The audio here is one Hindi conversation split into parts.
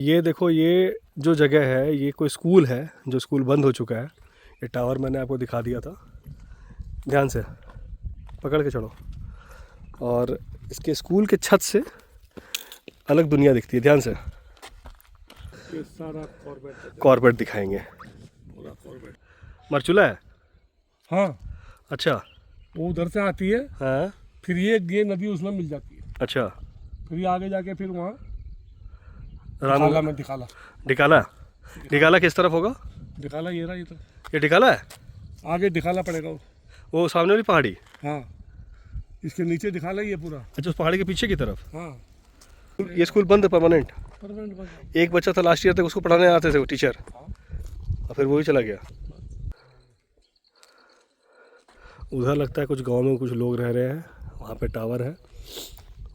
ये देखो, ये जो जगह है ये कोई स्कूल है, जो स्कूल बंद हो चुका है। ये टावर मैंने आपको दिखा दिया था, ध्यान से पकड़ के चढ़ो। और इसके स्कूल के छत से अलग दुनिया दिखती है, ध्यान से। ये सारा कॉर्बेट दिखाएंगे। पूरा कॉर्बेट मरचुला है। हाँ, अच्छा। वो उधर से आती है, हाँ। फिर ये नदी उसमें मिल जाती है। अच्छा। फिर ये आगे जाके फिर वहाँ रानू दिखाला में दिखाला डिकाला किस तरफ होगा? दिखाला ये रहा, ये तो ये डिकाला है। आगे दिखाला पड़ेगा वो सामने वाली पहाड़ी। हाँ, इसके नीचे दिखाला ही है पूरा। अच्छा, उस पहाड़ी के पीछे की तरफ। हाँ, ये स्कूल बंद है परमानेंट। परमानेंट बंद। एक बच्चा था लास्ट ईयर तक, उसको पढ़ाने आते थे वो टीचर, हाँ। और फिर वही चला गया। उधर लगता है कुछ गांव में कुछ लोग रह रहे हैं, वहाँ पे टावर है।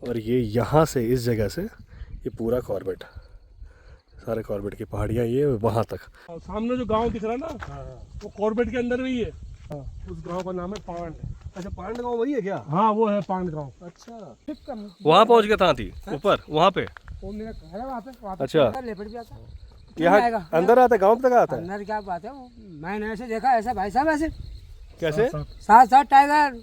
और ये यहाँ से, इस जगह से ये पूरा कॉर्बेट, सारे कॉर्बेट की पहाड़ियाँ ये वहाँ तक। और सामने जो गांव दिख रहा है ना, वो कॉर्बेट के अंदर में ही है। उस गांव का नाम है पांड। अच्छा, पांड गाँव वही है क्या? हाँ, वो है पांड गांव। अच्छा, वहाँ पहुँच गया था थी ऊपर, वहाँ पे। वो मेरा घर है वहाँ पे। अच्छा। लेपट भी आता है। यहाँ अंदर आता है, गाँव तक आता है? अंदर क्या बात है, वो मैंने ऐसे देखा, ऐसा भाई साहब ऐसे कैसे? साथ साथ टाइगर,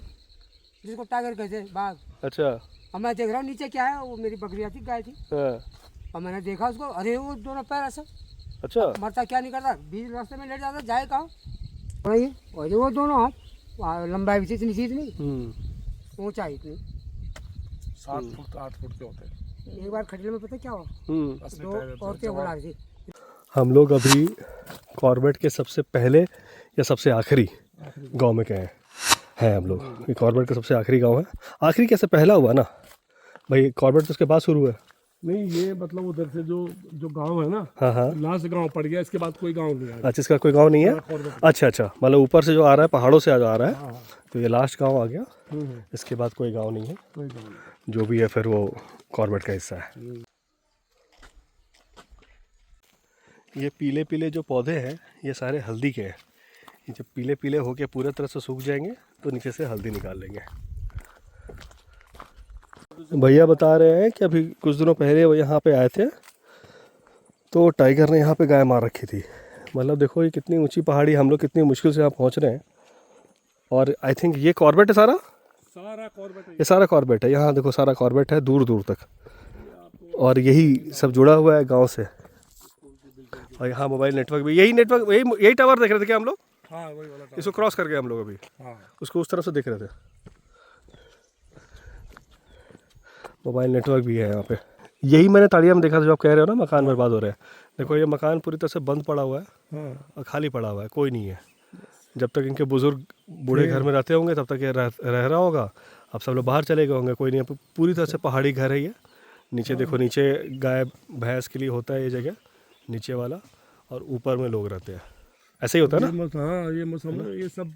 जिसको टाइगर कहते हैं, बाघ। अच्छा। और मैं देख रहा हूँ नीचे क्या है, वो मेरी बकरियाँ थी, गाय थी। हाँ। और मैंने देखा उसको, अरे वो दोनों पैर ऐसा अच्छा। मरता क्या नहीं करता, बीच रास्ते में लेट जाता, जाए कहाँ वही। और वो दोनों हाथ, लंबाई भी थी इतनी सी, इतनी ऊंचाई इतनी 7 फुट 8 फुट के होते हैं। एक बार खटले में पता क्या हुआ, दो औरतें बुला रही थी। हम लोग अभी कॉर्बेट के सबसे पहले या सबसे आखिरी गांव में गए हैं हम लोग। ये कॉर्बेट का सबसे आखिरी गांव है। आखिरी कैसे, पहला हुआ ना भाई, कॉर्बेट तो उसके बाद शुरू है। नहीं, ये मतलब उधर से जो गांव है ना, हाँ हाँ। लास्ट गांव पड़ गया, इसके बाद कोई गांव नहीं है। अच्छा, इसका कोई गांव नहीं है। अच्छा अच्छा, मतलब ऊपर से जो आ रहा है, पहाड़ों से आ रहा है। हाँ। तो ये लास्ट गांव आ गया, इसके बाद कोई गांव नहीं है। कोई गांव नहीं। जो भी है फिर वो कॉर्बेट का हिस्सा है। ये पीले पीले जो पौधे हैं ये सारे हल्दी के हैं। ये जब पीले पीले होके पूरे तरह से सूख जाएंगे तो नीचे से हल्दी निकाल लेंगे। भैया बता रहे हैं कि अभी कुछ दिनों पहले वो यहाँ पे आए थे, तो टाइगर ने यहाँ पे गाय मार रखी थी। मतलब देखो ये कितनी ऊंची पहाड़ी, हम लोग कितनी मुश्किल से यहाँ पहुँच रहे हैं। और आई थिंक ये कॉर्बेट है सारा कॉर्बेट है। ये सारा कॉर्बेट है। यहाँ देखो सारा कॉर्बेट है, दूर दूर तक। और यही सब जुड़ा हुआ है गाँव से। और यहाँ मोबाइल नेटवर्क भी, यही नेटवर्क, यही टावर देख रहे थे क्या हम लोग? हाँ, वही वाला टावर। इसको क्रॉस कर गए हम लोग अभी। हाँ। उसको उस तरफ से देख रहे थे। मोबाइल नेटवर्क भी है यहाँ पे। यही मैंने ताड़िया में देखा था, जो आप कह रहे हो ना मकान बर्बाद हो रहे हैं। देखो ये मकान पूरी तरह से बंद पड़ा हुआ है। हाँ। और खाली पड़ा हुआ है, कोई नहीं है। जब तक इनके बुजुर्ग बूढ़े घर में रहते होंगे तब तक ये रह रहा होगा। अब सब लोग बाहर चले गए होंगे, कोई नहीं है। पूरी तरह से पहाड़ी घर है ये। नीचे देखो, नीचे गाय भैंस के लिए होता है ये जगह, नीचे वाला। और ऊपर में लोग रहते हैं, ऐसे ही होता है ना? हाँ, ये मौसम, ये सब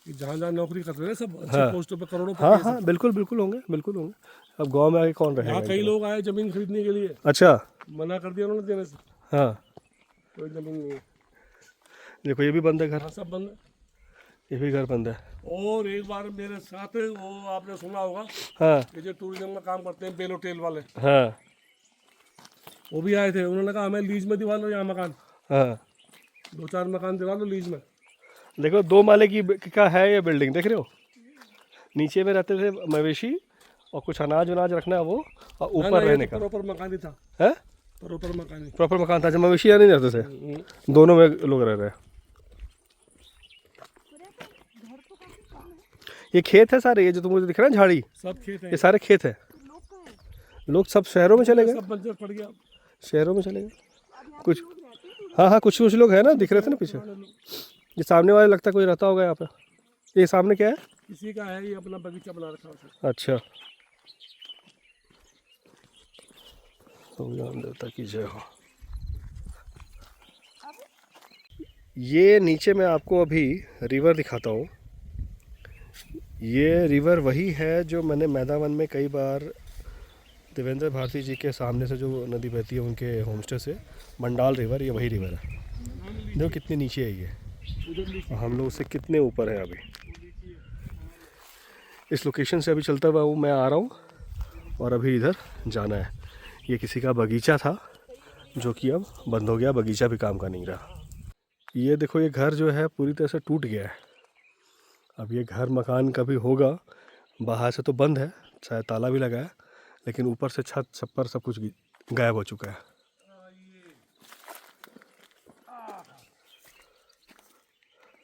जहाँ जहाँ नौकरी करते हैं सब अच्छे पोस्टों पे, करोड़ों पे। हाँ हाँ, बिल्कुल बिल्कुल होंगे, बिल्कुल होंगे। अब गांव में आके कौन रहेगा? यहाँ कई लोग आए जमीन खरीदने के लिए। अच्छा। मना कर दिया उन्होंने देने से। हाँ, कोई जमीन नहीं है। देखो ये भी बंद है घर। हाँ, सब बंद है। ये भी घर बंद है। और एक बार मेरे साथ, वो आपने सुना होगा, हाँ ये जो टूरिज्म में काम करते हैं, बेल होटल वाले, हाँ वो भी आए थे। उन्होंने कहा हमें लीज में दिवा लो यहाँ मकान, हाँ। 2-4 मकान दिवा लो लीज में। देखो 2 माले की का है ये बिल्डिंग, देख रहे हो? नीचे में रहते थे मवेशी, और कुछ अनाज वनाज रखना वो, और ऊपर रहने का। प्रॉपर मकान ही था। है? प्रॉपर मकान ही। प्रॉपर मकान था, जब मवेशी यहाँ नहीं रहते थे। दोनों में लोग रह रहे हैं। ये खेत है सारे, ये जो तुमको दिख रहा है झाड़ी, सब खेत है। ये सारे खेत है। लोग सब शहरों में चले गए, सब बंजर पड़ गया। शहरों में चले गए कुछ। हाँ हाँ, कुछ कुछ लोग हैं ना, दिख रहे थे ना पीछे। ये सामने वाले लगता है कोई रहता होगा यहाँ पे। ये सामने क्या है? किसी का है, ये अपना बगीचा बना रखा है। अच्छा। राम देवता की जय हो। ये नीचे मैं आपको अभी रिवर दिखाता हूँ। ये रिवर वही है जो मैंने मैदावन में कई बार, देवेंद्र भारती जी के सामने से जो नदी बहती है उनके होमस्टे से, मंडाल रिवर, ये वही रिवर है। देखो कितनी नीचे है ये, और हम लोग उससे कितने ऊपर हैं अभी। इस लोकेशन से अभी चलता हुआ मैं आ रहा हूँ, और अभी इधर जाना है। ये किसी का बगीचा था, जो कि अब बंद हो गया, बगीचा भी काम का नहीं रहा। ये देखो, ये घर जो है पूरी तरह से टूट गया है। अब ये घर मकान कभी होगा, बाहर से तो बंद है, शायद ताला भी लगा है, लेकिन ऊपर से छत छप्पर सब कुछ गायब हो चुका है।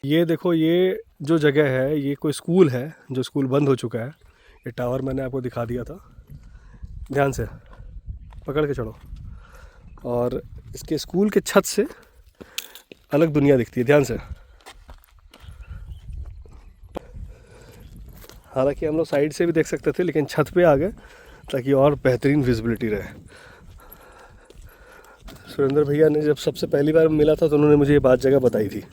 ये देखो, ये जो जगह है ये कोई स्कूल है, जो स्कूल बंद हो चुका है। ये टावर मैंने आपको दिखा दिया था, ध्यान से पकड़ के चढ़ो। और इसके स्कूल के छत से अलग दुनिया दिखती है, ध्यान से। हालांकि हम लोग साइड से भी देख सकते थे, लेकिन छत पे आ गए ताकि और बेहतरीन विजिबिलिटी रहे। सुरेंद्र भैया ने जब सबसे पहली बार मिला था तो उन्होंने मुझे ये बात जगह बताई थी,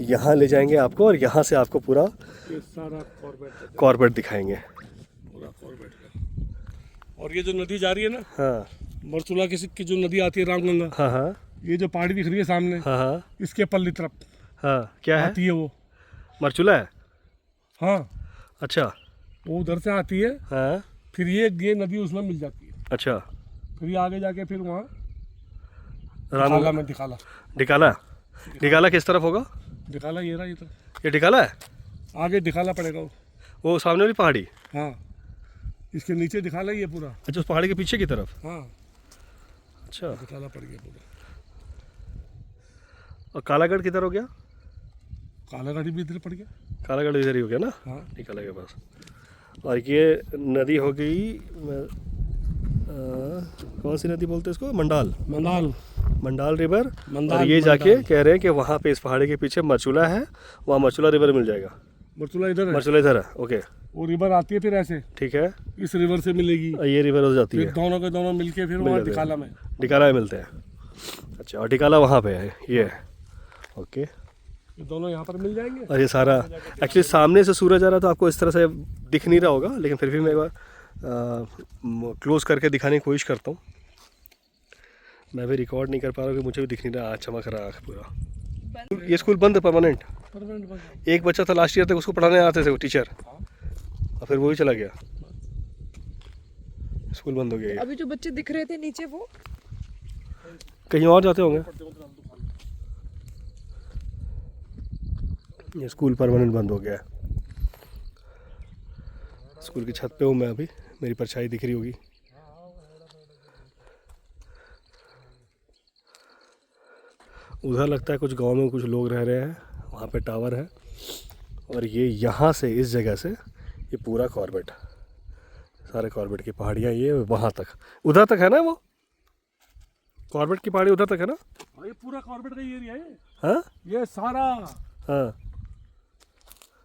यहाँ ले जाएंगे आपको और यहाँ से आपको पूरा ये सारा कॉर्बेट दिखाएंगे, पूरा कॉर्बेट। और ये जो नदी जा रही है ना, हाँ मरचुला की जो नदी आती है रामगंगा, हाँ हाँ ये जो पहाड़ी दिख रही है सामने, हाँ हाँ इसके पल्ली तरफ हाँ, क्या है? आती है वो। मरचुला है? हाँ, अच्छा वो उधर से आती है, हाँ, फिर ये नदी उसमें मिल जाती है। अच्छा, फिर ये आगे जाके फिर वहाँ राम दिखाला में दिखाला। डिकाला? डिकाला किस तरफ होगा? दिखाला ये रहा, ये तो ये डिकाला है? आगे दिखाला पड़ेगा वो सामने वाली पहाड़ी? हाँ, इसके नीचे दिखाला ही है पूरा। अच्छा, उस पहाड़ी के पीछे की तरफ? हाँ, अच्छा। दिखाला पड़ गया पूरा। और कालागढ़ किधर हो गया? कालागढ़ भी इधर पड़ गया। कालागढ़ इधर ही हो गया ना, हाँ, डिकाला के पास। और ये नदी हो गई कौन सी नदी बोलते हैं इसको? मंडाल। मंडाल रिवर। और ये जाके कह रहे हैं कि वहाँ पे इस पहाड़ी के पीछे मरचुला है, वहाँ मरचुला रिवर मिल जाएगा। मरचुला इधर है, मरचुला इधर है, ओके वो रिवर आती है फिर ऐसे, ठीक है। इस रिवर से मिलेगी, ये रिवर हो जाती फिर है, दोनों के दोनों मिलके फिर मिल वहाँ जाते हैं। दिखाला में। डिकाला में मिलते हैं। अच्छा, और डिकाला वहाँ पे है, ये है, ओके। ये दोनों यहाँ पर मिल जाएंगे। और ये सारा एक्चुअली सामने से सूरज आ रहा तो आपको इस तरह से दिख नहीं रहा होगा, लेकिन फिर भी मैं एक बार क्लोज करके दिखाने की कोशिश करता हूँ। मैं भी रिकॉर्ड नहीं कर पा रहा हूँ कि मुझे भी दिख नहीं रहा, आज चमक रहा आँख पूरा। ये स्कूल बंद है परमानेंट? एक बच्चा था लास्ट ईयर तक, उसको पढ़ाने आते थे वो टीचर, और फिर वो ही चला गया, स्कूल बंद हो गया। ये अभी जो बच्चे दिख रहे थे नीचे वो कहीं और जाते होंगे। ये स्कूल परमानेंट बंद हो गया है। स्कूल की छत पे हूँ मैं अभी, मेरी परछाई दिख रही होगी। उधर लगता है कुछ गांव में कुछ लोग रह रहे हैं, वहाँ पे टावर है। और ये यहाँ से, इस जगह से ये पूरा कॉर्बेट, सारे कॉर्बेट की पहाड़ियाँ ये वहाँ तक, उधर तक है ना, वो कॉर्बेट की पहाड़ी उधर तक है ना? ये पूरा कॉर्बेट का एरिया है। हाँ, ये सारा, हाँ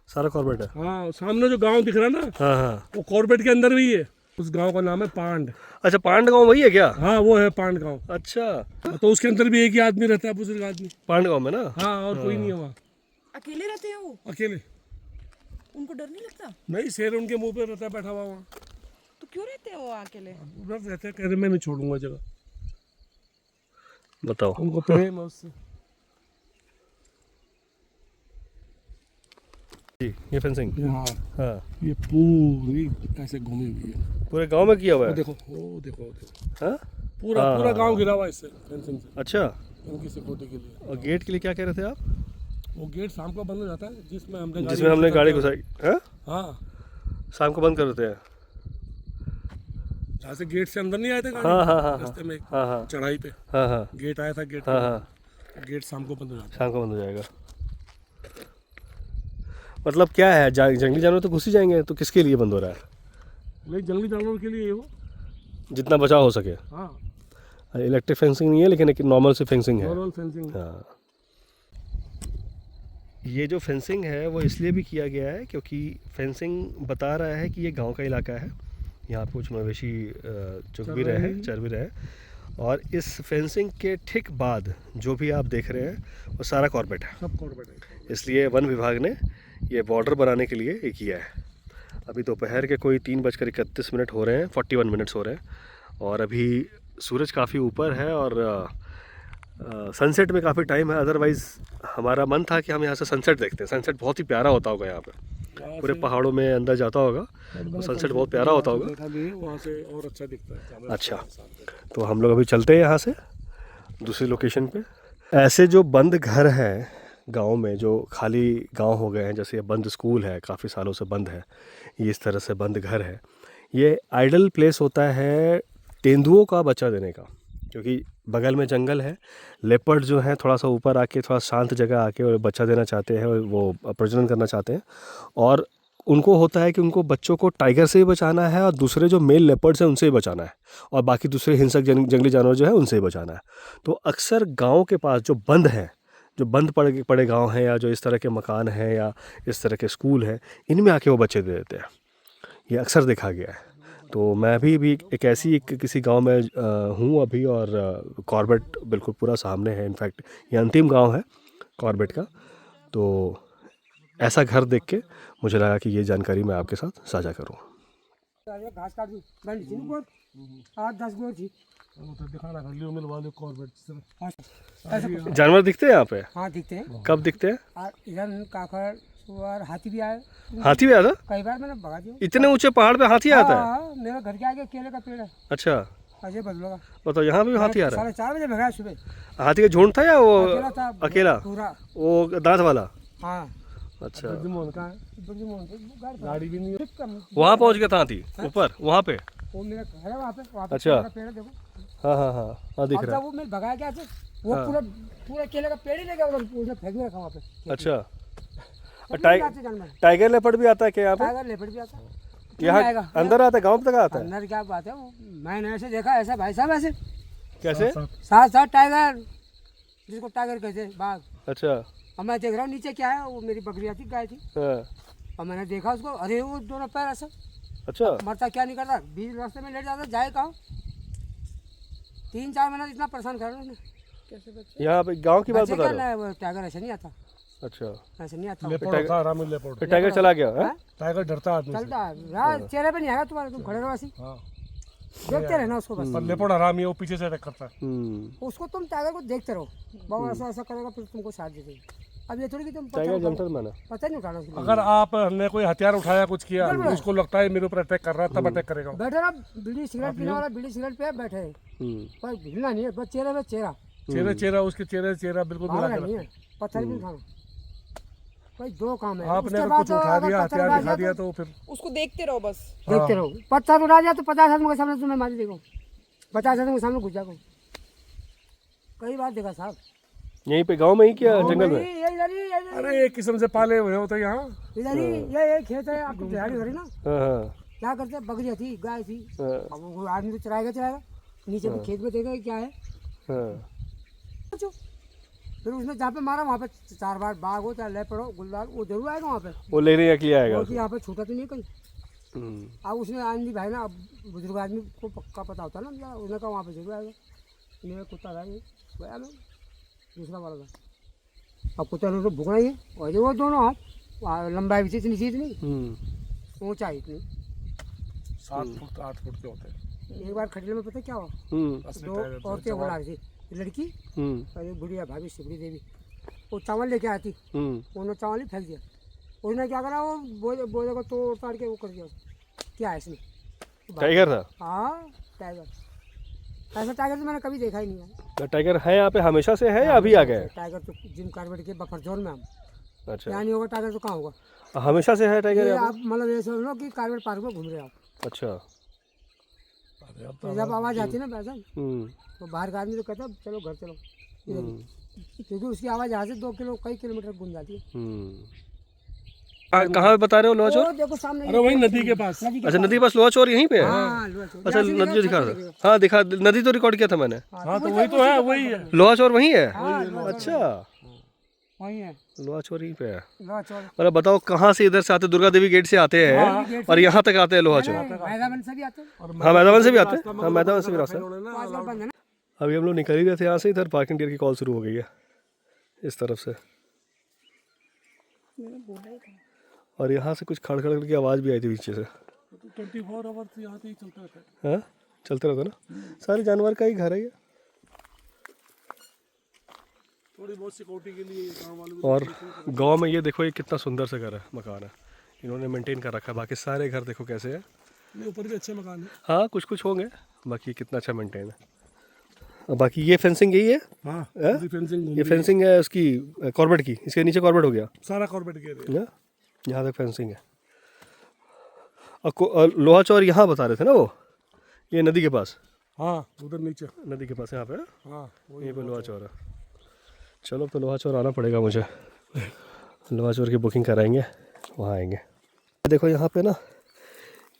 सारा कॉर्बेट है। हाँ, सामने जो गांव दिख रहा है ना, हाँ हाँ, वो कॉर्बेट के अंदर भी है। उस गांव का नाम है पांड। अच्छा, पांड गाँव वही है क्या? हाँ, वो है पांड गांव। अच्छा, तो उसके अंदर भी एक ही आदमी रहता है, बुजुर्ग आदमी। पांड गाँव में ना? हाँ, और कोई नहीं है वहाँ, अकेले रहते हैं वो? अकेले। उनको डर नहीं लगता? नहीं, शेर उनके मुंह पे रहता है बैठा हुआ वहाँ। तो क्यों रहते हैं वो अकेले? उधर रहते हैं, कह रहे मैं नहीं छोड़ूंगा जगह। बताओ। उनको प्रेम है उससे। जी, ये फेंसिंग? हाँ, हाँ, ये पूरी ऐसे घूमी हुई है। पूरे गांव में किया हुआ वो है? देखो, वो देखो, वो देखो। हाँ, पूरा गांव घिरा हुआ है इससे, फेंसिंग से, अच्छा। उनकी सिक्योरिटी के लिए। और गेट के लिए क्या कह रहे थे आप? वो गेट शाम को बंद हो जाता है, जिसमें हमने गाड़ी घुसाई। हाँ, हाँ, शाम को बंद कर देते हैं। जहाँ से गेट से अंदर नहीं आए थे गाड़ी, हाँ हाँ हाँ रास्ते में हाँ हाँ चढ़ाई पे हाँ हाँ गेट आया था, गेट हाँ हाँ, गेट शाम को बंद हो जाता शाम को बंद हो जाएगा। मतलब क्या है, जंगली जानवर तो घुस ही जाएंगे, तो किसके लिए बंद हो रहा है? है। लेकिन जंगली जानवरों के लिए वो, जितना बचाव हो सके। हाँ, इलेक्ट्रिक फेंसिंग नहीं है, लेकिन एक नॉर्मल से फेंसिंग है। Normal fencing. हाँ, ये जो फेंसिंग है वो इसलिए भी किया गया है क्योंकि फेंसिंग बता रहा है कि ये गांव का इलाका है, यहाँ कुछ मवेशी चुग भी रहे हैं, चर भी रहे हैं। और इस फेंसिंग के ठीक बाद जो भी आप देख रहे हैं वो सारा कॉर्बेट है, सब कॉर्बेट है। इसलिए वन विभाग ने ये बॉर्डर बनाने के लिए ये किया है। अभी दोपहर के कोई 3:31 हो रहे हैं, 41 मिनट्स हो रहे हैं, और अभी सूरज काफ़ी ऊपर है और सनसेट में काफ़ी टाइम है। अदरवाइज़ हमारा मन था कि हम यहाँ से सनसेट देखते हैं। सनसेट बहुत ही प्यारा होता होगा यहाँ पे, पूरे पहाड़ों में अंदर जाता होगा तो सनसेट बहुत प्यारा होता होगा। वहाँ से और अच्छा दिखता है। अच्छा, तो हम लोग अभी चलते हैं यहाँ से दूसरी लोकेशन पे। ऐसे जो बंद घर हैं गांव में, जो खाली गांव हो गए हैं, जैसे ये बंद स्कूल है, काफ़ी सालों से बंद है, ये इस तरह से बंद घर है, ये आइडल प्लेस होता है तेंदुओं का बच्चा देने का। क्योंकि बगल में जंगल है, लेपर्ड जो है थोड़ा सा ऊपर आके, थोड़ा शांत जगह आके और बच्चा देना चाहते हैं, वो प्रजनन करना चाहते हैं। और उनको होता है कि उनको बच्चों को टाइगर से ही बचाना है और दूसरे जो मेल लेपर्ड्स हैं उनसे ही बचाना है, और बाकी दूसरे हिंसक जंगली जानवर जो है उनसे ही बचाना है। तो अक्सर गाँव के पास जो बंद हैं, जो बंद पड़े गांव हैं, या जो इस तरह के मकान हैं या इस तरह के स्कूल हैं, इनमें आके वो बच्चे दे देते हैं। ये अक्सर देखा गया है। तो मैं भी एक ऐसी किसी गांव में हूँ अभी, और कॉर्बेट बिल्कुल पूरा सामने है। इनफैक्ट ये अंतिम गांव है कॉर्बेट का। तो ऐसा घर देख के मुझे लगा कि ये जानकारी मैं आपके साथ साझा करूँ। घास काट दी बंद थी बहुत 8-10 गोर थी। तो दिखाना कर लियो मिल वाले कॉर्बेट ऐसा जानवर दिखते हैं यहाँ पे? हाँ दिखते हैं। कब दिखते हैं? इधर काखड़ सुअर हाथी भी आए, हाथी भी आता? कई बार मैंने भगा दिया। इतने ऊंचे पहाड़ पे हाथी आता है? हाँ, मेरे घर के आगे केले का पेड़ है। अच्छा, अजय बदलोगा। बताओ, यहाँ भी हाथी आ रहा है? 4:30 बजे भगाया सुबह। हाथी का झुंड था या वो अकेला था? अकेला? पूरा। वो दांत वाला? हाँ अच्छा, ब्रजमोहन का है, गाड़ी भी नहीं है। वहाँ पहुँच गया था हाथी ऊपर, वहाँ पे? वो मेरा घर है वहाँ पे अच्छा। पूरा पेड़ है, देखो। हाँ हाँ हाँ हाँ, दिख अब रहा जब वो मैं भगाया क्या से, वो हाँ। पूरा पूरा केले का पेड़ ही ले गया उधर, उसने फेंक दिया रखा वहाँ पे। है। अच्छा, जाते जानवर। टाइगर लेपर्ड भी आता है क्या यहाँ पे? टाइगर लेपर्ड भी आता है। यहाँ आएगा। अंदर आता है, गाँव तक आता है? अंदर क्या बात है, वो मैंने ऐसे देखा, ऐसा भाई साहब ऐसे कैसे? साथ साथ टाइगर, जिसको टाइगर कहते हैं, बाघ। अच्छा। अब मैं देख रहा हूँ नीचे क्या है, वो मेरी बकरी आती गाय थी, हाँ, और मैंने देखा उसको, अरे वो दोनों पैर ऐसा अच्छा। मरता क्या नहीं करता, बीच रास्ते में लेट जाता, जाए कहाँ। 3-4 महीना इतना परेशान कर रहा है कैसे बच्चे? यहाँ पे गाँव की बात ऐसे बता क्या रहे हो? ना, वो टाइगर ऐसे नहीं आता, अच्छा, ऐसे नहीं आता। लेपर्ड होता है, आराम में लेपर्ड। फिर टाइगर चला गया? हाँ? हाँ? टाइगर डरता है आदमी से। चलता है यार, चेहरे पे नहीं आएगा तुम्हारे, तुम खड़े रहो ऐसे, हाँ, देखते रहना उसको बस। पर लेपर्ड आराम है, वो पीछे से अटैक करता है। उसको तुम टाइगर को देखते रहो, बहुत ऐसा ऐसा करेगा, फिर तुमको साथ दे देगा। अब ये थोड़ी कि तुम टाइगर जेंटलमैन है। पता नहीं उठाना उसको। अगर आपने कोई हथियार उठाया, कुछ किया, उसको लगता है मेरे ऊपर अटैक कर रहा है, तब अटैक करेगा। बैठे रहो, बीड़ी सिगरेट पीने वाला बीड़ी सिगरेट पे बैठे हैं, पर हिलना नहीं है, बस चेहरे में चेहरा, चेहरा उसके चेहरा बिल्कुल मिला भागना के नहीं है, पत्थर भी उठाना। भाई 2 काम है। आपने उसके अगर बाद कुछ उठा अगर दिया, पत्थर हथियार उठा दिखा दिया दिया, तो फिर उसको देखते रहो बस। देखते रहो, पत्थर उठा दिया तो 50 आदमी के सामने तुम्हें मारी देखो, 50 आदमी के सामने घुस जाओ। कई बार देखा साहब, यहीं पे गांव में ही क्या जंगल में? इधर अरे एक किस्म से पाले हुए होते हैं यहाँ। ही ये खेत है, आपको दिहाड़ी भरी ना, हाँ हाँ क्या करते हैं, बकरियाँ थी, गाय थी, हाँ, अब वो आदमी तो चराएगा, नीचे भी खेत में देखेगा क्या है। हाँ। जो फिर उसने जहाँ पे मारा वहाँ पे 4 बार बाघ हो चाहे लेपर्ड हो गुलदार, वो जरूर आएगा वहाँ पे, वो लेने के लिए आएगा? क्योंकि यहाँ पे छूटा तो नहीं कहीं। हम्म, अब उसने आदमी भाई ना, अब बुजुर्ग आदमी को पक्का पता होता है ना, उसने कहा वहाँ पे जरूर आएगा। मेरा कुत्ता था ये, गया मैं दूसरा वाला था। अब कुत्ता ने तो भुगना ही है, और जो वो दोनों हाथ, लंबाई भी इतनी सी इतनी, ऊंचाई इतनी। 7 फुट 8 फुट के होते हैं। एक बार खटले में पता क्या हुआ, असली 2 टाइगर औरतें बुला रही थी, लड़की और एक बुढ़िया भाभी सिबड़ी देवी, वो चावल लेके आती, उन्होंने चावल ही फेंक दिया। उसने क्या करा, वो बोझे को तोड़ ताड़ के वो कर दिया। क्या है इसमें? टाइगर था? हाँ टाइगर, ऐसा टाइगर तो मैंने कभी देखा ही नहीं है। तो टाइगर है यहाँ पे हमेशा से है या अभी आ गए हैं? टाइगर तो जिम कार्बेट के बफर जोन में हम, अच्छा, यहाँ नहीं होगा टाइगर तो कहाँ होगा? हमेशा से है टाइगर ये यहाँ आप मतलब ये समझ लो कि कार्बेट पार्क में घूम रहे हो आप, पे? अच्छा। अरे अब तो जब आवाज़ आती है ना पैसा, हम्म, तो बाहर का आदमी तो कहता है चलो घर चलो, क्योंकि उसकी आवाज़ यहाँ से 2 कई किलोमीटर गूंज जाती है। कहाँ पे बता रहे हो लोहा चोर? वो देखो सामने, अरे वही नदी के पास। अच्छा, नदी पास लोहा चोर यहीं पे है? हाँ लोहा चोर। अच्छा, यहाँ से नदी जो दिखा देखो, रहा, हाँ दिखा, नदी तो रिकॉर्ड किया था मैंने। हाँ तो वही तो है, वही है। लोहा चोर वहीं है? हाँ, लोहा चोर अच्छा, वहीं है, लोहा चोर यहीं पे है। लोहा चोर। मतलब बताओ, कहाँ से इधर से आते, दुर्गा देवी गेट से आते हैं और यहाँ तक आते हैं लोहा चोर? मैदान से भी आते हैं, हाँ, मैदान से भी आते हैं। हाँ, मैदान से भी रास्ता है। तो आजकल बंद है ना। अभी हम लोग निकल ही रहे थे यहाँ से, इधर पार्किंग टियर की कॉल शुरू हो गई है इस तरफ से, मैंने बोला ही था। और यहाँ से कुछ खड़खड़ की आवाज़ भी आई थी पीछे से। 24 आवर्स यहाँ पे ही चलता रहता है। हाँ, चलते रहता ना, सारे जानवर का ही घर है ये। थोड़ी बहुत सिक्योरिटी के लिए गाँव वालों और गांव में ये देखो, ये कितना सुंदर सा घर है, मकान है, इन्होंने मेंटेन कर रखा है। बाकी सारे घर देखो कैसे हैं। ऊपर भी अच्छे मकान है। हाँ, कुछ कुछ होंगे, बाकी कितना अच्छा मेंटेन है। और बाकी ये फेंसिंग यही है, हाँ हैं? पूरी फेंसिंग ये फेंसिंग है उसकी कॉर्बेट की, इसके नीचे कॉर्बेट हो गया सारा कॉर्बेट के एरिया। ना, यहाँ तक फेंसिंग है। और लोहा चौर यहाँ बता रहे थे ना वो, ये नदी के पास, हाँ उधर नीचे। नदी के पास यहाँ पे ना, हाँ वही यहीं पे लोहा चौर है। चलो अब तो लोहा चौर आना पड़ेगा मुझे, लोहा चौर की बुकिंग कराएंगे, वहाँ आएंगे। देखो यहाँ पे ना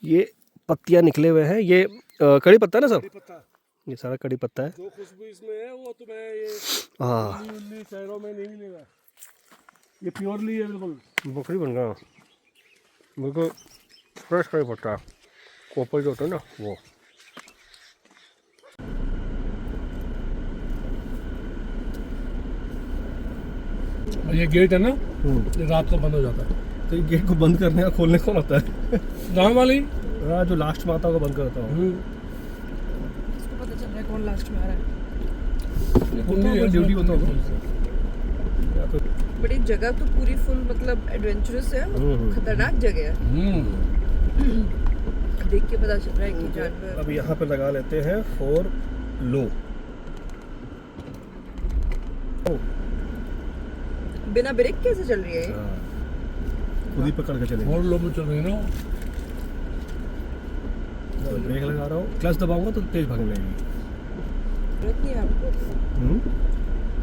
ये पत्तियाँ निकले हुए हैं, ये कड़ी पत्ता है ना सब, पत्ता। ये सारा कड़ी पत्ता है। जो खुशबू इसमें है वो तुम्हें ये हाँ दिल्ली शहरों में नहीं मिलेगा, ये प्योरली है बिल्कुल। बकरी बन गया बिल्कुल फ्रेश कड़ी पत्ता है, कोपर जो होता है ना वो। और ये गेट है ना, ये रात को बंद हो जाता है। तो ये गेट को बंद करने का खोलने कौन होता है? गाँव वाली। हाँ, जो लास्ट में आता होगा बंद करता होगा। इसको पता चल रहा है कौन लास्ट में आ रहा है। ड्यूटी होता होगा। बड़ी जगह तो पूरी फुल मतलब एडवेंचरस है, खतरनाक जगह है। देख के पता चल रहा है कि जानवर। अब यहाँ पे लगा लेते हैं फॉर लो, बिना ब्रेक कैसे चल रही है ये? खुद ही पकड़ के चलेंगे। और लोग चल रहे हैं ना। ब्रेक लगा रहा हूँ, क्लच दबाऊंगा तो तेज भागने लगेगी। जरूरत नहीं है आपको,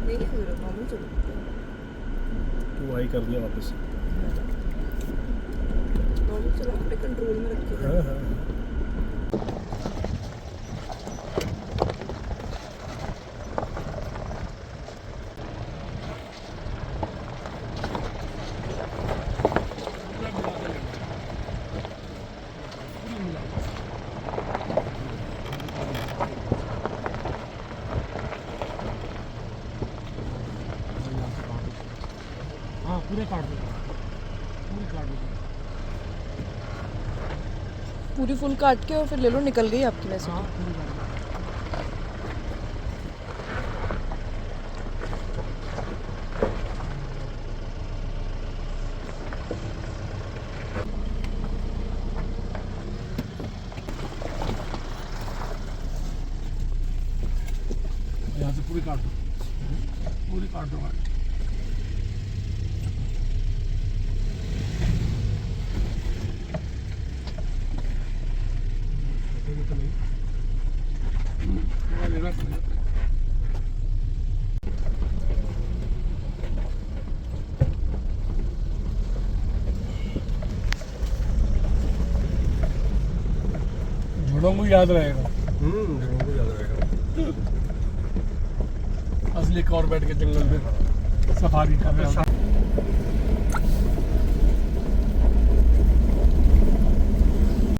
नहीं है जरूरत, नॉर्मल चलो। तो वही कर दिया वापस। नॉर्मल चलो, अपने कंट्रोल में रखिएगा। हाँ हाँ हाँ पूरे काट दो, पूरी काट दो। पूरी फुल काट के और फिर ले लो, निकल गई आपकी वैसे। हाँ पूरी काट दो। यहाँ से पूरी काट दो, पूरी काट दो। लेना पड़ेगा। झुड़ों को याद रहेगा, जरूर याद रहेगा। असली कॉर्बेट के जंगल में सफारी कर रहे हैं।